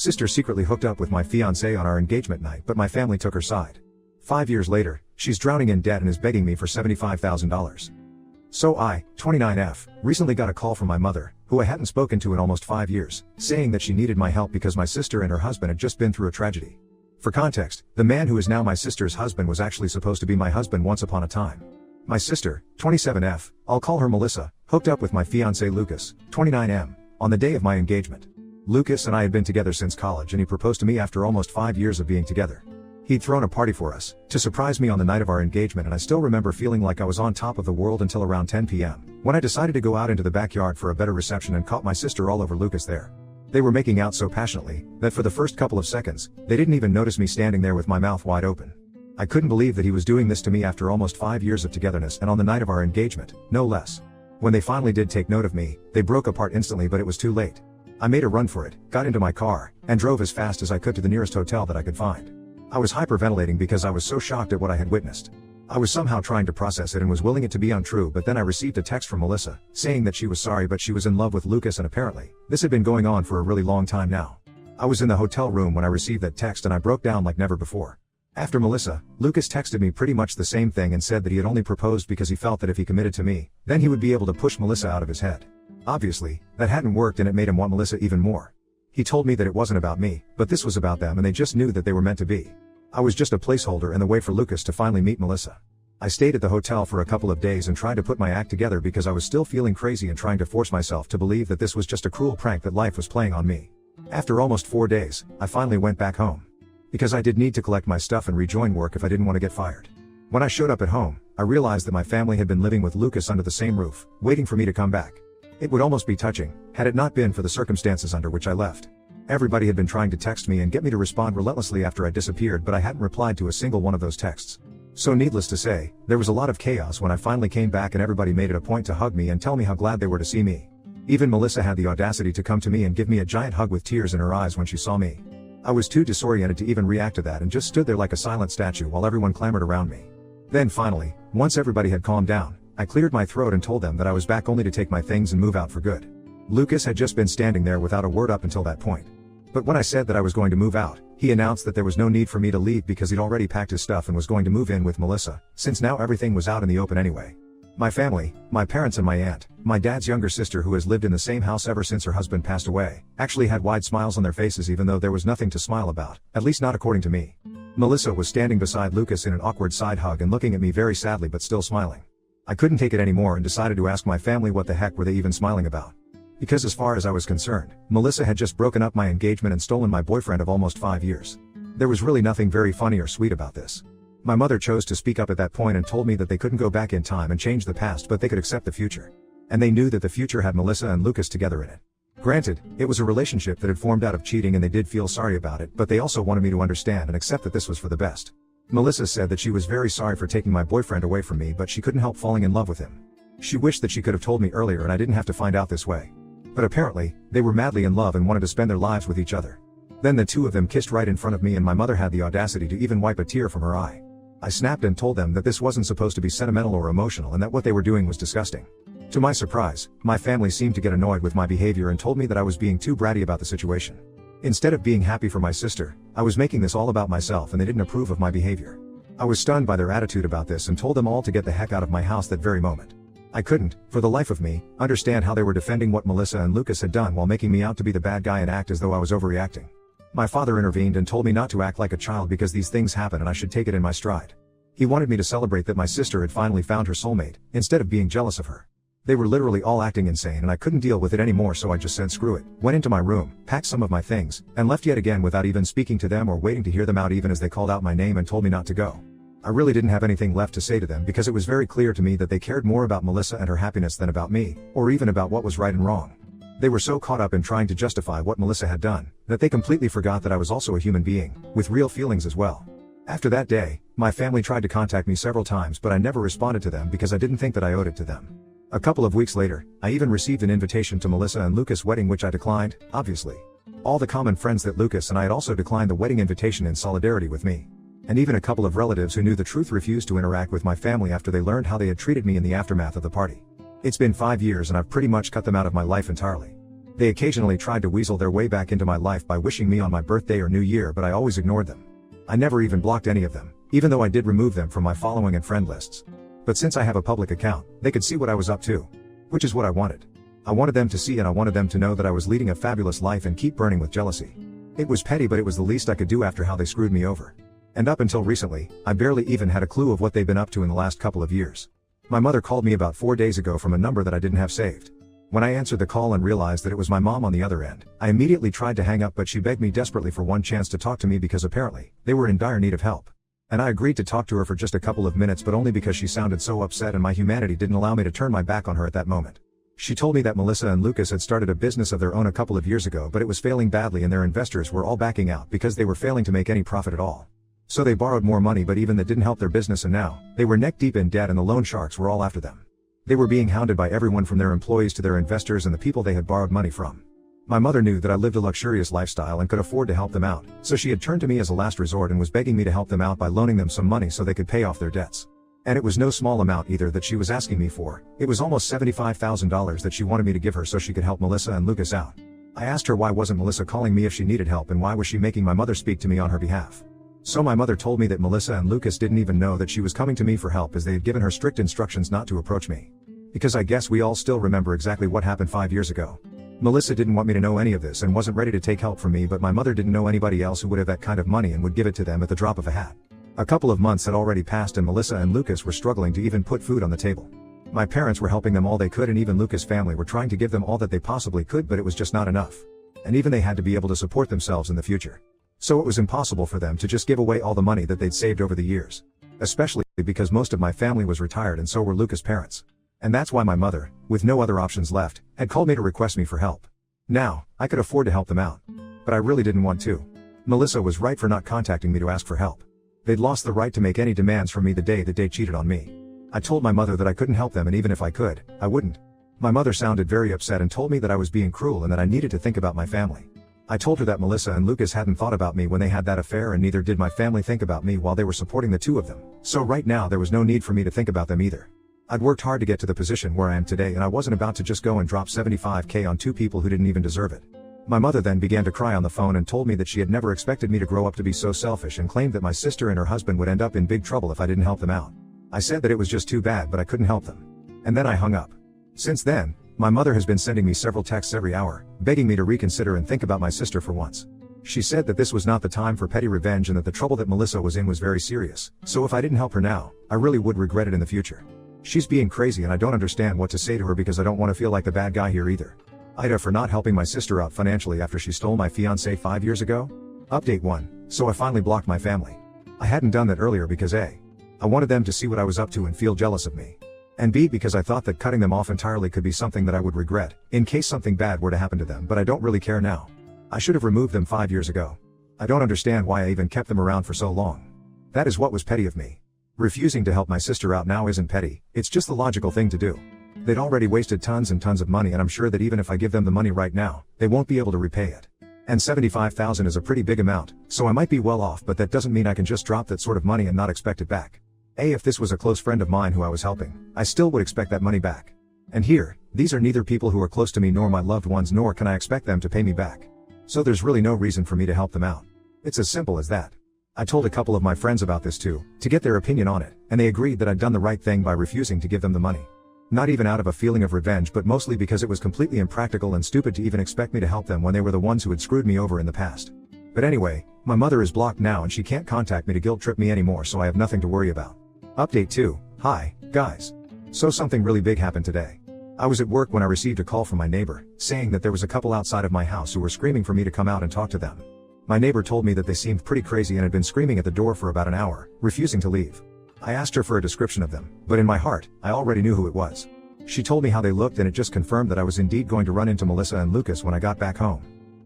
sister secretly hooked up with my fiancé on our engagement night, but my family took her side. 5 years later, she's drowning in debt and is begging me for $75,000. So I, 29F, recently got a call from my mother, who I hadn't spoken to in almost 5 years, saying that she needed my help because my sister and her husband had just been through a tragedy. For context, the man who is now my sister's husband was actually supposed to be my husband once upon a time. My sister, 27F, I'll call her Melissa, hooked up with my fiancé Lucas, 29M, on the day of my engagement. Lucas and I had been together since college, and he proposed to me after almost 5 years of being together. He'd thrown a party for us, to surprise me on the night of our engagement, and I still remember feeling like I was on top of the world until around 10 p.m, when I decided to go out into the backyard for a better reception and caught my sister all over Lucas there. They were making out so passionately, that for the first couple of seconds, they didn't even notice me standing there with my mouth wide open. I couldn't believe that he was doing this to me after almost 5 years of togetherness and on the night of our engagement, no less. When they finally did take note of me, they broke apart instantly, but it was too late. I made a run for it, got into my car, and drove as fast as I could to the nearest hotel that I could find. I was hyperventilating because I was so shocked at what I had witnessed. I was somehow trying to process it and was willing it to be untrue, but then I received a text from Melissa, saying that she was sorry but she was in love with Lucas, and apparently, this had been going on for a really long time now. I was in the hotel room when I received that text and I broke down like never before. After Melissa, Lucas texted me pretty much the same thing and said that he had only proposed because he felt that if he committed to me, then he would be able to push Melissa out of his head. Obviously, that hadn't worked and it made him want Melissa even more. He told me that it wasn't about me, but this was about them, and they just knew that they were meant to be. I was just a placeholder in the way for Lucas to finally meet Melissa. I stayed at the hotel for a couple of days and tried to put my act together because I was still feeling crazy and trying to force myself to believe that this was just a cruel prank that life was playing on me. After almost 4 days, I finally went back home. Because I did need to collect my stuff and rejoin work if I didn't want to get fired. When I showed up at home, I realized that my family had been living with Lucas under the same roof, waiting for me to come back. It would almost be touching, had it not been for the circumstances under which I left. Everybody had been trying to text me and get me to respond relentlessly after I disappeared, but I hadn't replied to a single one of those texts. So needless to say, there was a lot of chaos when I finally came back, and everybody made it a point to hug me and tell me how glad they were to see me. Even Melissa had the audacity to come to me and give me a giant hug with tears in her eyes when she saw me. I was too disoriented to even react to that and just stood there like a silent statue while everyone clamored around me. Then finally, once everybody had calmed down, I cleared my throat and told them that I was back only to take my things and move out for good. Lucas had just been standing there without a word up until that point. But when I said that I was going to move out, he announced that there was no need for me to leave because he'd already packed his stuff and was going to move in with Melissa, since now everything was out in the open anyway. My family, my parents and my aunt, my dad's younger sister, who has lived in the same house ever since her husband passed away, actually had wide smiles on their faces even though there was nothing to smile about, at least not according to me. Melissa was standing beside Lucas in an awkward side hug and looking at me very sadly but still smiling. I couldn't take it anymore and decided to ask my family what the heck were they even smiling about. Because as far as I was concerned, Melissa had just broken up my engagement and stolen my boyfriend of almost 5 years. There was really nothing very funny or sweet about this. My mother chose to speak up at that point and told me that they couldn't go back in time and change the past, but they could accept the future. And they knew that the future had Melissa and Lucas together in it. Granted, it was a relationship that had formed out of cheating and they did feel sorry about it, but they also wanted me to understand and accept that this was for the best. Melissa said that she was very sorry for taking my boyfriend away from me, but she couldn't help falling in love with him. She wished that she could have told me earlier and I didn't have to find out this way. But apparently, they were madly in love and wanted to spend their lives with each other. Then the two of them kissed right in front of me, and my mother had the audacity to even wipe a tear from her eye. I snapped and told them that this wasn't supposed to be sentimental or emotional and that what they were doing was disgusting. To my surprise, my family seemed to get annoyed with my behavior and told me that I was being too bratty about the situation. Instead of being happy for my sister, I was making this all about myself and they didn't approve of my behavior. I was stunned by their attitude about this and told them all to get the heck out of my house that very moment. I couldn't, for the life of me, understand how they were defending what Melissa and Lucas had done while making me out to be the bad guy and act as though I was overreacting. My father intervened and told me not to act like a child because these things happen and I should take it in my stride. He wanted me to celebrate that my sister had finally found her soulmate, instead of being jealous of her. They were literally all acting insane and I couldn't deal with it anymore, so I just said screw it, went into my room, packed some of my things, and left yet again without even speaking to them or waiting to hear them out, even as they called out my name and told me not to go. I really didn't have anything left to say to them because it was very clear to me that they cared more about Melissa and her happiness than about me, or even about what was right and wrong. They were so caught up in trying to justify what Melissa had done, that they completely forgot that I was also a human being, with real feelings as well. After that day, my family tried to contact me several times, but I never responded to them because I didn't think that I owed it to them. A couple of weeks later, I even received an invitation to Melissa and Lucas' wedding, which I declined, obviously. All the common friends that Lucas and I had also declined the wedding invitation in solidarity with me. And even a couple of relatives who knew the truth refused to interact with my family after they learned how they had treated me in the aftermath of the party. It's been 5 years and I've pretty much cut them out of my life entirely. They occasionally tried to weasel their way back into my life by wishing me on my birthday or New Year, but I always ignored them. I never even blocked any of them, even though I did remove them from my following and friend lists. But since I have a public account, they could see what I was up to. Which is what I wanted. I wanted them to see, and I wanted them to know that I was leading a fabulous life and keep burning with jealousy. It was petty, but it was the least I could do after how they screwed me over. And up until recently, I barely even had a clue of what they've been up to in the last couple of years. My mother called me about 4 days ago from a number that I didn't have saved. When I answered the call and realized that it was my mom on the other end, I immediately tried to hang up, but she begged me desperately for one chance to talk to me because apparently, they were in dire need of help. And I agreed to talk to her for just a couple of minutes, but only because she sounded so upset and my humanity didn't allow me to turn my back on her at that moment. She told me that Melissa and Lucas had started a business of their own a couple of years ago, but it was failing badly and their investors were all backing out because they were failing to make any profit at all. So they borrowed more money, but even that didn't help their business, and now, they were neck deep in debt and the loan sharks were all after them. They were being hounded by everyone from their employees to their investors and the people they had borrowed money from. My mother knew that I lived a luxurious lifestyle and could afford to help them out, so she had turned to me as a last resort and was begging me to help them out by loaning them some money so they could pay off their debts. And it was no small amount either that she was asking me for. It was almost $75,000 that she wanted me to give her so she could help Melissa and Lucas out. I asked her why wasn't Melissa calling me if she needed help, and why was she making my mother speak to me on her behalf. So my mother told me that Melissa and Lucas didn't even know that she was coming to me for help, as they had given her strict instructions not to approach me. Because I guess we all still remember exactly what happened 5 years ago. Melissa didn't want me to know any of this and wasn't ready to take help from me, but my mother didn't know anybody else who would have that kind of money and would give it to them at the drop of a hat. A couple of months had already passed and Melissa and Lucas were struggling to even put food on the table. My parents were helping them all they could, and even Lucas' family were trying to give them all that they possibly could, but it was just not enough. And even they had to be able to support themselves in the future. So it was impossible for them to just give away all the money that they'd saved over the years. Especially because most of my family was retired and so were Lucas' parents. And that's why my mother, with no other options left, had called me to request me for help. Now, I could afford to help them out. But I really didn't want to. Melissa was right for not contacting me to ask for help. They'd lost the right to make any demands from me the day that they cheated on me. I told my mother that I couldn't help them, and even if I could, I wouldn't. My mother sounded very upset and told me that I was being cruel and that I needed to think about my family. I told her that Melissa and Lucas hadn't thought about me when they had that affair, and neither did my family think about me while they were supporting the two of them. So right now there was no need for me to think about them either. I'd worked hard to get to the position where I am today, and I wasn't about to just go and drop $75,000 on two people who didn't even deserve it. My mother then began to cry on the phone and told me that she had never expected me to grow up to be so selfish, and claimed that my sister and her husband would end up in big trouble if I didn't help them out. I said that it was just too bad, but I couldn't help them. And then I hung up. Since then, my mother has been sending me several texts every hour, begging me to reconsider and think about my sister for once. She said that this was not the time for petty revenge and that the trouble that Melissa was in was very serious, so if I didn't help her now, I really would regret it in the future. She's being crazy, and I don't understand what to say to her because I don't want to feel like the bad guy here either. Ida for not helping my sister out financially after she stole my fiancé 5 years ago? Update 1. So I finally blocked my family. I hadn't done that earlier because A. I wanted them to see what I was up to and feel jealous of me. And B, because I thought that cutting them off entirely could be something that I would regret, in case something bad were to happen to them, but I don't really care now. I should have removed them 5 years ago. I don't understand why I even kept them around for so long. That is what was petty of me. Refusing to help my sister out now isn't petty, it's just the logical thing to do. They'd already wasted tons and tons of money, and I'm sure that even if I give them the money right now, they won't be able to repay it. And $75,000 is a pretty big amount, so I might be well off, but that doesn't mean I can just drop that sort of money and not expect it back. If this was a close friend of mine who I was helping, I still would expect that money back. And here, these are neither people who are close to me nor my loved ones, nor can I expect them to pay me back. So there's really no reason for me to help them out. It's as simple as that. I told a couple of my friends about this too, to get their opinion on it, and they agreed that I'd done the right thing by refusing to give them the money. Not even out of a feeling of revenge, but mostly because it was completely impractical and stupid to even expect me to help them when they were the ones who had screwed me over in the past. But anyway, my mother is blocked now and she can't contact me to guilt trip me anymore, so I have nothing to worry about. Update 2. Hi, guys. So something really big happened today. I was at work when I received a call from my neighbor, saying that there was a couple outside of my house who were screaming for me to come out and talk to them. My neighbor told me that they seemed pretty crazy and had been screaming at the door for about an hour, refusing to leave. I asked her for a description of them, but in my heart, I already knew who it was. She told me how they looked, and it just confirmed that I was indeed going to run into Melissa and Lucas when I got back home.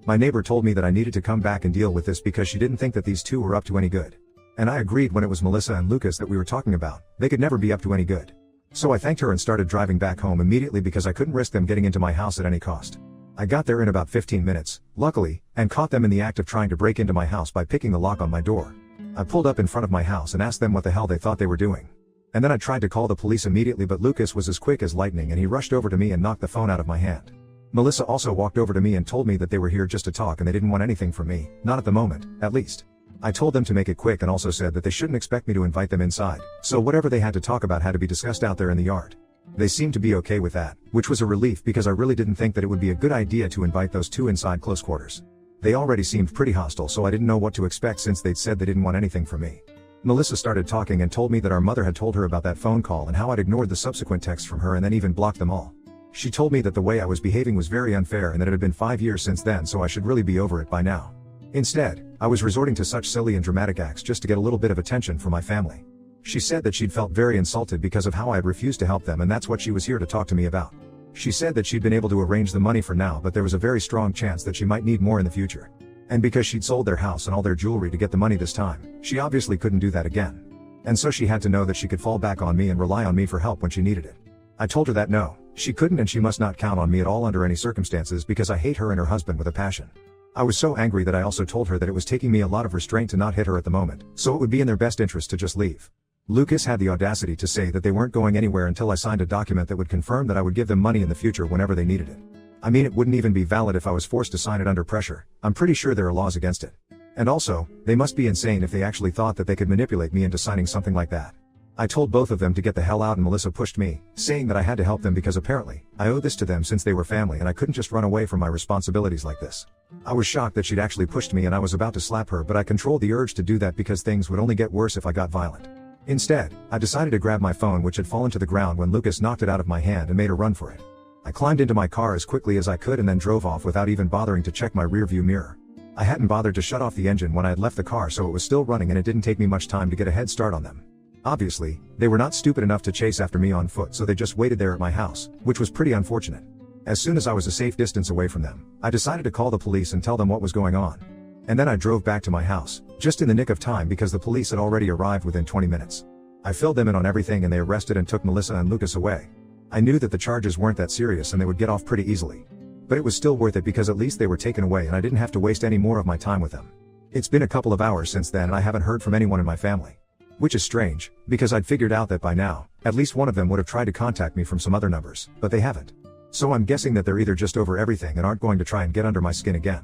My neighbor told me that I needed to come back and deal with this because she didn't think that these two were up to any good. And I agreed when it was Melissa and Lucas that we were talking about, they could never be up to any good. So I thanked her and started driving back home immediately because I couldn't risk them getting into my house at any cost. I got there in about 15 minutes, luckily, and caught them in the act of trying to break into my house by picking the lock on my door. I pulled up in front of my house and asked them what the hell they thought they were doing. And then I tried to call the police immediately, but Lucas was as quick as lightning and he rushed over to me and knocked the phone out of my hand. Melissa also walked over to me and told me that they were here just to talk and they didn't want anything from me, not at the moment, at least. I told them to make it quick and also said that they shouldn't expect me to invite them inside, so whatever they had to talk about had to be discussed out there in the yard. They seemed to be okay with that, which was a relief because I really didn't think that it would be a good idea to invite those two inside close quarters. They already seemed pretty hostile, so I didn't know what to expect since they'd said they didn't want anything from me. Melissa started talking and told me that our mother had told her about that phone call and how I'd ignored the subsequent texts from her and then even blocked them all. She told me that the way I was behaving was very unfair and that it had been 5 years since then, so I should really be over it by now. Instead, I was resorting to such silly and dramatic acts just to get a little bit of attention from my family. She said that she'd felt very insulted because of how I had refused to help them, and that's what she was here to talk to me about. She said that she'd been able to arrange the money for now, but there was a very strong chance that she might need more in the future. And because she'd sold their house and all their jewelry to get the money this time, she obviously couldn't do that again. And so she had to know that she could fall back on me and rely on me for help when she needed it. I told her that no, she couldn't and she must not count on me at all under any circumstances because I hate her and her husband with a passion. I was so angry that I also told her that it was taking me a lot of restraint to not hit her at the moment, so it would be in their best interest to just leave. Lucas had the audacity to say that they weren't going anywhere until I signed a document that would confirm that I would give them money in the future whenever they needed it. I mean, it wouldn't even be valid if I was forced to sign it under pressure. I'm pretty sure there are laws against it. And also, they must be insane if they actually thought that they could manipulate me into signing something like that. I told both of them to get the hell out and Melissa pushed me, saying that I had to help them because apparently, I owe this to them since they were family and I couldn't just run away from my responsibilities like this. I was shocked that she'd actually pushed me and I was about to slap her, but I controlled the urge to do that because things would only get worse if I got violent. Instead, I decided to grab my phone, which had fallen to the ground when Lucas knocked it out of my hand and made a run for it. I climbed into my car as quickly as I could and then drove off without even bothering to check my rearview mirror. I hadn't bothered to shut off the engine when I had left the car, so it was still running and it didn't take me much time to get a head start on them. Obviously, they were not stupid enough to chase after me on foot, so they just waited there at my house, which was pretty unfortunate. As soon as I was a safe distance away from them, I decided to call the police and tell them what was going on. And then I drove back to my house, just in the nick of time because the police had already arrived within 20 minutes. I filled them in on everything and they arrested and took Melissa and Lucas away. I knew that the charges weren't that serious and they would get off pretty easily. But it was still worth it because at least they were taken away and I didn't have to waste any more of my time with them. It's been a couple of hours since then and I haven't heard from anyone in my family. Which is strange, because I'd figured out that by now, at least one of them would have tried to contact me from some other numbers, but they haven't. So I'm guessing that they're either just over everything and aren't going to try and get under my skin again.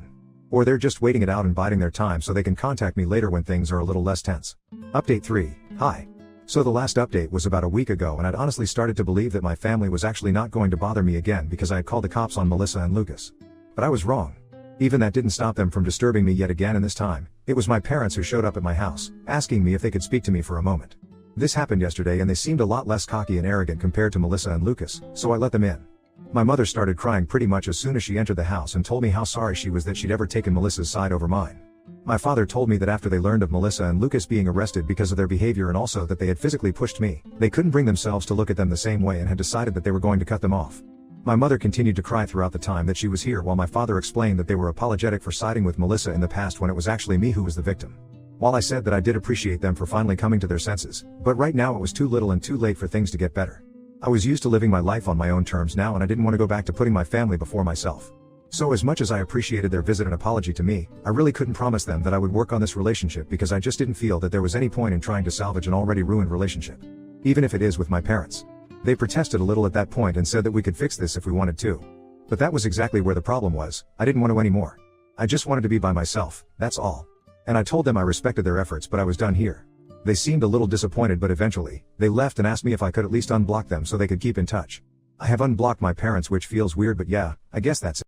Or they're just waiting it out and biding their time so they can contact me later when things are a little less tense. Update 3. Hi. So the last update was about a week ago and I'd honestly started to believe that my family was actually not going to bother me again because I had called the cops on Melissa and Lucas. But I was wrong. Even that didn't stop them from disturbing me yet again, and this time, it was my parents who showed up at my house, asking me if they could speak to me for a moment. This happened yesterday and they seemed a lot less cocky and arrogant compared to Melissa and Lucas, so I let them in. My mother started crying pretty much as soon as she entered the house and told me how sorry she was that she'd ever taken Melissa's side over mine. My father told me that after they learned of Melissa and Lucas being arrested because of their behavior and also that they had physically pushed me, they couldn't bring themselves to look at them the same way and had decided that they were going to cut them off. My mother continued to cry throughout the time that she was here while my father explained that they were apologetic for siding with Melissa in the past when it was actually me who was the victim. While I said that I did appreciate them for finally coming to their senses, but right now it was too little and too late for things to get better. I was used to living my life on my own terms now and I didn't want to go back to putting my family before myself. So as much as I appreciated their visit and apology to me, I really couldn't promise them that I would work on this relationship because I just didn't feel that there was any point in trying to salvage an already ruined relationship. Even if it is with my parents. They protested a little at that point and said that we could fix this if we wanted to. But that was exactly where the problem was. I didn't want to anymore. I just wanted to be by myself, that's all. And I told them I respected their efforts, but I was done here. They seemed a little disappointed, but eventually, they left and asked me if I could at least unblock them so they could keep in touch. I have unblocked my parents, which feels weird, but yeah, I guess that's it.